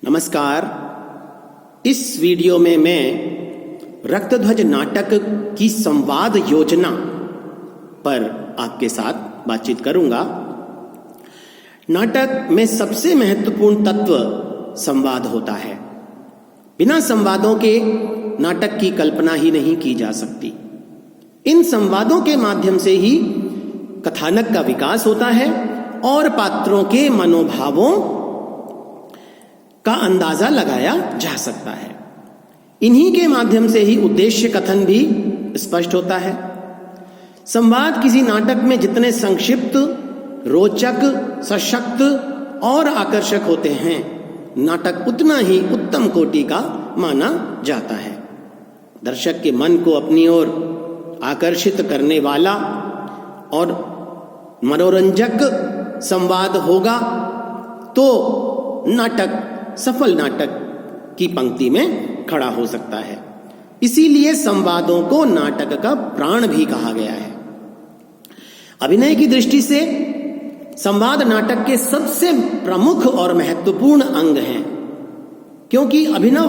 नमस्कार। इस वीडियो में मैं रक्तध्वज नाटक की संवाद योजना पर आपके साथ बातचीत करूंगा। नाटक में सबसे महत्वपूर्ण तत्व संवाद होता है। बिना संवादों के नाटक की कल्पना ही नहीं की जा सकती। इन संवादों के माध्यम से ही कथानक का विकास होता है और पात्रों के मनोभावों का अंदाजा लगाया जा सकता है। इन्हीं के माध्यम से ही उद्देश्य कथन भी स्पष्ट होता है। संवाद किसी नाटक में जितने संक्षिप्त, रोचक, सशक्त और आकर्षक होते हैं, नाटक उतना ही उत्तम कोटि का माना जाता है। दर्शक के मन को अपनी ओर आकर्षित करने वाला और मनोरंजक संवाद होगा तो नाटक सफल नाटक की पंक्ति में खड़ा हो सकता है। इसीलिए संवादों को नाटक का प्राण भी कहा गया है। अभिनय की दृष्टि से संवाद नाटक के सबसे प्रमुख और महत्वपूर्ण अंग हैं, क्योंकि अभिनय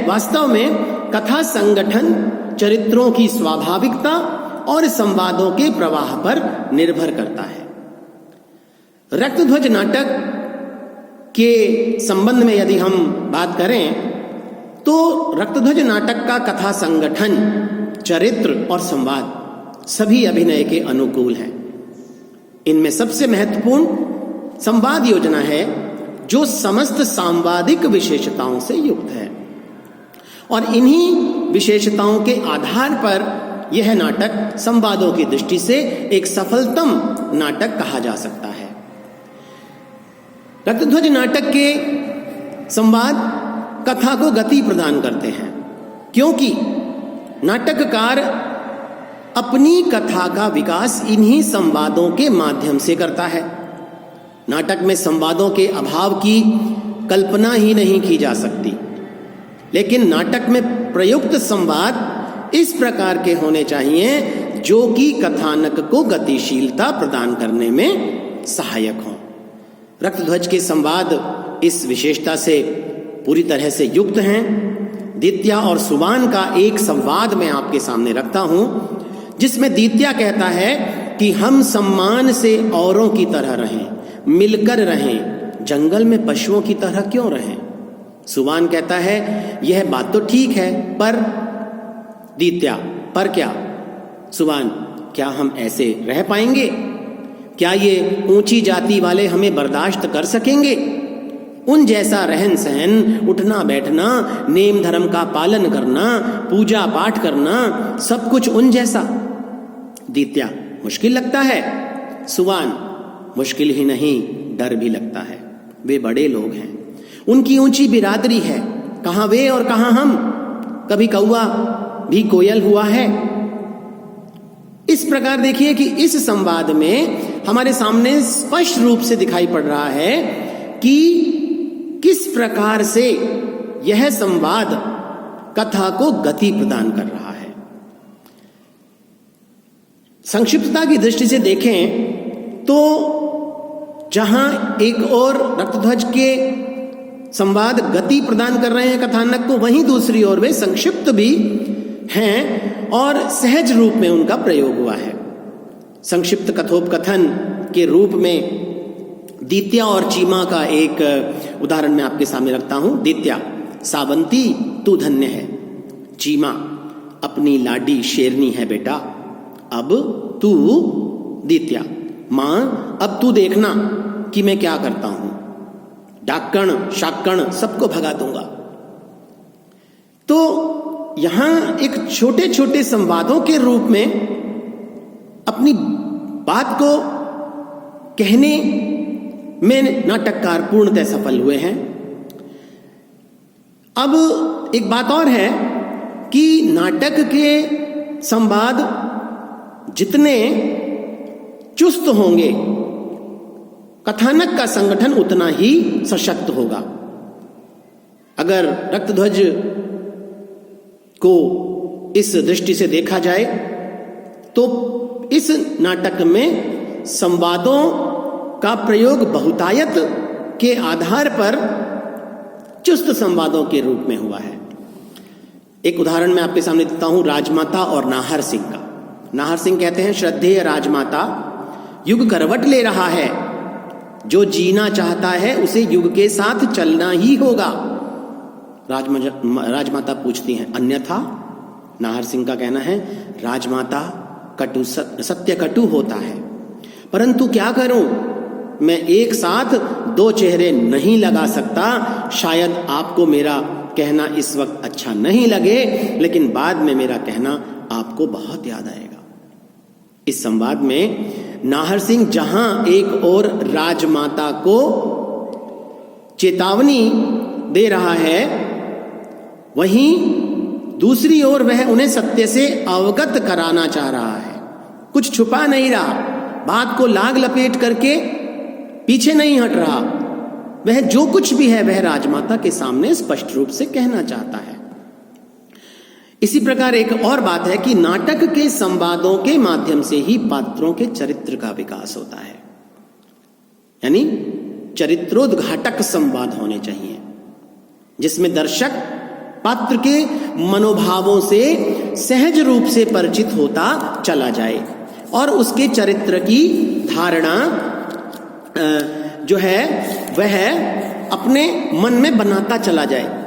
वास्तव में कथा संगठन, चरित्रों की स्वाभाविकता और संवादों के प्रवाह पर निर्भर करता है। रक्तध्वज नाटक के संबंध में यदि हम बात करें तो रक्तध्वज नाटक का कथा संगठन, चरित्र और संवाद सभी अभिनय के अनुकूल है। इनमें सबसे महत्वपूर्ण संवाद योजना है जो समस्त सांवादिक विशेषताओं से युक्त है, और इन्हीं विशेषताओं के आधार पर यह नाटक संवादों की दृष्टि से एक सफलतम नाटक कहा जा सकता है। रक्तध्वज नाटक के संवाद कथा को गति प्रदान करते हैं, क्योंकि नाटककार अपनी कथा का विकास इन्हीं संवादों के माध्यम से करता है। नाटक में संवादों के अभाव की कल्पना ही नहीं की जा सकती, लेकिन नाटक में प्रयुक्त संवाद इस प्रकार के होने चाहिए जो कि कथानक को गतिशीलता प्रदान करने में सहायक हों। रक्तध्वज के संवाद इस विशेषता से पूरी तरह से युक्त हैं। दित्या और सुबान का एक संवाद मैं आपके सामने रखता हूं, जिसमें दित्या कहता है कि हम सम्मान से औरों की तरह रहें, मिलकर रहें, जंगल में पशुओं की तरह क्यों रहें। सुबान कहता है यह बात तो ठीक है, पर दित्या, पर क्या? सुबान, क्या हम ऐसे रह पाएंगे? क्या ये ऊंची जाति वाले हमें बर्दाश्त कर सकेंगे? उन जैसा रहन सहन, उठना बैठना, नेम धर्म का पालन करना, पूजा पाठ करना, सब कुछ उन जैसा। दित्या, मुश्किल लगता है। सुबान, मुश्किल ही नहीं, डर भी लगता है। वे बड़े लोग हैं, उनकी ऊंची बिरादरी है, कहां वे और कहां हम। कभी कौवा भी कोयल हुआ है। इस प्रकार देखिए कि इस संवाद में हमारे सामने स्पष्ट रूप से दिखाई पड़ रहा है कि किस प्रकार से यह संवाद कथा को गति प्रदान कर रहा है। संक्षिप्तता की दृष्टि से देखें तो जहां एक और रक्तध्वज के संवाद गति प्रदान कर रहे हैं कथानक को, वहीं दूसरी ओर वे संक्षिप्त भी हैं और सहज रूप में उनका प्रयोग हुआ है। संक्षिप्त कथोपकथन के रूप में दित्या और चीमा का एक उदाहरण मैं आपके सामने रखता हूं। दित्या, सावंती तू धन्य है। चीमा, अपनी लाडी शेरनी है बेटा। अब तू, दित्या, मां, अब तू देखना कि मैं क्या करता हूं। डाकण शाकण सबको भगा दूंगा। तो यहां एक छोटे छोटे संवादों के रूप में अपनी बात को कहने में नाटककार पूर्णतः सफल हुए हैं। अब एक बात और है कि नाटक के संवाद जितने चुस्त होंगे, कथानक का संगठन उतना ही सशक्त होगा। अगर रक्तध्वज को इस दृष्टि से देखा जाए तो इस नाटक में संवादों का प्रयोग बहुतायत के आधार पर चुस्त संवादों के रूप में हुआ है। एक उदाहरण मैं आपके सामने देता हूं राजमाता और नाहर सिंह का। नाहर सिंह कहते हैं, श्रद्धेय राजमाता, युग करवट ले रहा है, जो जीना चाहता है उसे युग के साथ चलना ही होगा। राजमाता पूछती हैं, अन्यथा? नाहर सिंह का कहना है, राजमाता, सत्य कटु होता है, परंतु क्या करूं, मैं एक साथ दो चेहरे नहीं लगा सकता। शायद आपको मेरा कहना इस वक्त अच्छा नहीं लगे, लेकिन बाद में मेरा कहना आपको बहुत याद आएगा। इस संवाद में नाहर सिंह जहां एक और राजमाता को चेतावनी दे रहा है, वहीं दूसरी ओर वह उन्हें सत्य से अवगत कराना चाह रहा है। कुछ छुपा नहीं रहा, बात को लाग लपेट करके पीछे नहीं हट रहा। वह जो कुछ भी है वह राजमाता के सामने स्पष्ट रूप से कहना चाहता है। इसी प्रकार एक और बात है कि नाटक के संवादों के माध्यम से ही पात्रों के चरित्र का विकास होता है, यानी चरित्रोद्घाटक संवाद होने चाहिए, जिसमें दर्शक पात्र के मनोभावों से सहज रूप से परिचित होता चला जाए और उसके चरित्र की धारणा जो है वह अपने मन में बनाता चला जाए।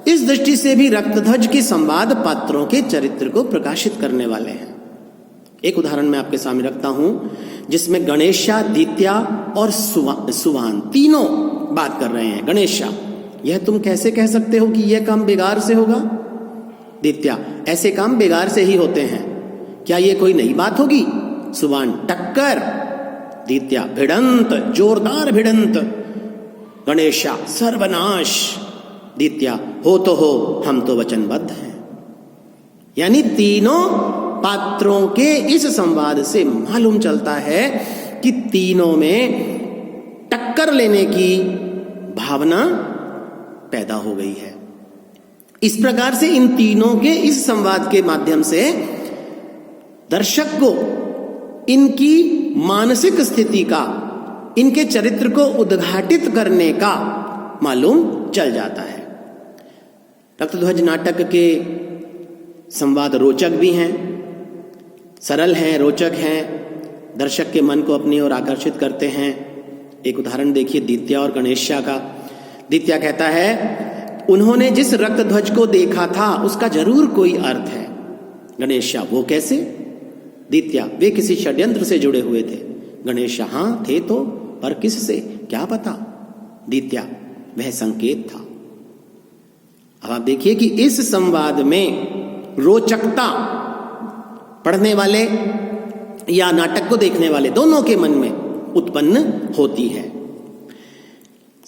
इस दृष्टि से भी रक्तध्वज के संवाद पात्रों के चरित्र को प्रकाशित करने वाले हैं। एक उदाहरण मैं आपके सामने रखता हूं, जिसमें गणेशा, दित्या और सुवान तीनों बात कर रहे हैं। गणेशा, यह तुम कैसे कह सकते हो कि यह काम बेगार से होगा? दित्या, ऐसे काम बेगार से ही होते हैं, क्या यह कोई नई बात होगी? सुवान, टक्कर। दित्या, भिड़ंत, जोरदार भिड़ंत। गणेशा, सर्वनाश। दित्या, हो तो हो, हम तो वचनबद्ध हैं। यानी तीनों पात्रों के इस संवाद से मालूम चलता है कि तीनों में टक्कर लेने की भावना पैदा हो गई है। इस प्रकार से इन तीनों के इस संवाद के माध्यम से दर्शक को इनकी मानसिक स्थिति का, इनके चरित्र को उद्घाटित करने का मालूम चल जाता है। रक्तध्वज नाटक के संवाद रोचक भी हैं, सरल हैं, रोचक हैं, दर्शक के मन को अपनी ओर आकर्षित करते हैं। एक उदाहरण देखिए दित्या और गणेशा का। दित्या कहता है, उन्होंने जिस रक्तध्वज को देखा था उसका जरूर कोई अर्थ है। गणेशा, वो कैसे? दित्या, वे किसी षड्यंत्र से जुड़े हुए थे। गणेशा, हां थे तो, पर किससे, क्या पता? दित्या, वह संकेत था। अब आप देखिए कि इस संवाद में रोचकता पढ़ने वाले या नाटक को देखने वाले दोनों के मन में उत्पन्न होती है।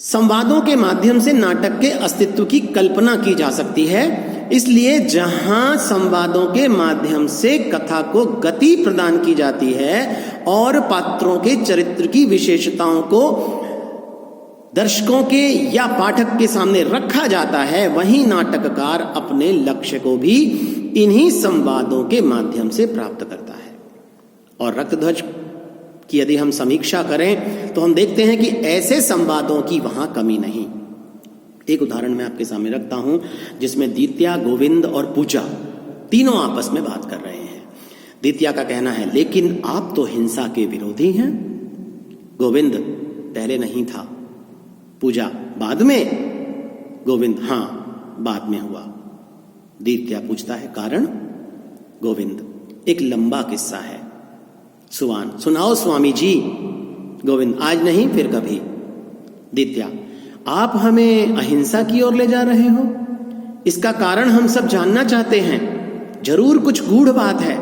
संवादों के माध्यम से नाटक के अस्तित्व की कल्पना की जा सकती है। इसलिए जहां संवादों के माध्यम से कथा को गति प्रदान की जाती है और पात्रों के चरित्र की विशेषताओं को दर्शकों के या पाठक के सामने रखा जाता है, वहीं नाटककार अपने लक्ष्य को भी इन्हीं संवादों के माध्यम से प्राप्त करता है। और रक्तध्वज की यदि हम समीक्षा करें तो हम देखते हैं कि ऐसे संवादों की वहां कमी नहीं। एक उदाहरण मैं आपके सामने रखता हूं, जिसमें दित्या, गोविंद और पूजा तीनों आपस में बात कर रहे हैं। दित्या का कहना है, लेकिन आप तो हिंसा के विरोधी हैं। गोविंद, पहले नहीं था। पूजा, बाद में। गोविंद, हां बाद में हुआ। दित्या पूछता है, कारण? गोविंद, एक लंबा किस्सा है। सुवान, सुनाओ स्वामी जी। गोविंद, आज नहीं फिर कभी। दित्या, आप हमें अहिंसा की ओर ले जा रहे हो, इसका कारण हम सब जानना चाहते हैं, जरूर कुछ गूढ़ बात है।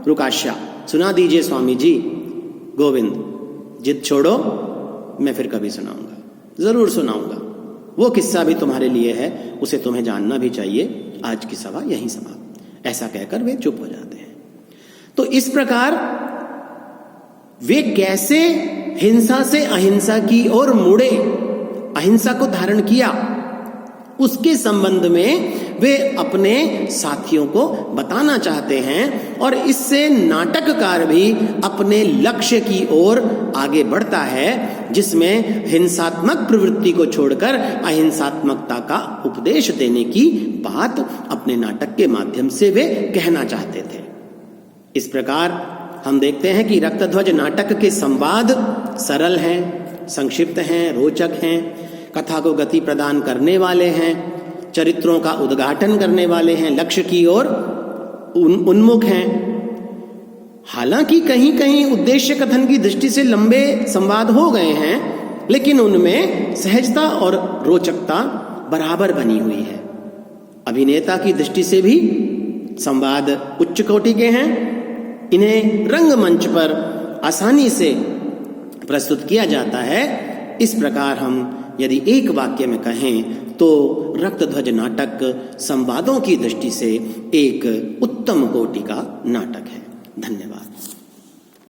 रुकाशा, सुना दीजिए स्वामी जी। गोविंद, जिद छोड़ो, मैं फिर कभी सुनाऊंगा, जरूर सुनाऊंगा। वो किस्सा भी तुम्हारे लिए है, उसे तुम्हें जानना भी चाहिए। आज की सभा यहीं समाप्त। ऐसा कहकर वे चुप हो जाते हैं। तो इस प्रकार वे कैसे हिंसा से अहिंसा की ओर मुड़े, अहिंसा को धारण किया, उसके संबंध में वे अपने साथियों को बताना चाहते हैं और इससे नाटककार भी अपने लक्ष्य की ओर आगे बढ़ता है, जिसमें हिंसात्मक प्रवृत्ति को छोड़कर अहिंसात्मकता का उपदेश देने की बात अपने नाटक के माध्यम से वे कहना चाहते थे। इस प्रकार हम देखते हैं कि रक्तध्वज नाटक के संवाद सरल हैं, संक्षिप्त हैं, रोचक हैं, कथा को गति प्रदान करने वाले हैं, चरित्रों का उद्घाटन करने वाले हैं, लक्ष्य की ओर उन्मुख हैं। हालांकि कहीं कहीं उद्देश्य कथन की दृष्टि से लंबे संवाद हो गए हैं, लेकिन उनमें सहजता और रोचकता बराबर बनी हुई है। अभिनेता की दृष्टि से भी संवाद उच्च कोटि के हैं। इन्हें रंगमंच पर आसानी से प्रस्तुत किया जाता है। इस प्रकार हम यदि एक वाक्य में कहें तो रक्तध्वज नाटक संवादों की दृष्टि से एक उत्तम कोटि का नाटक है। धन्यवाद।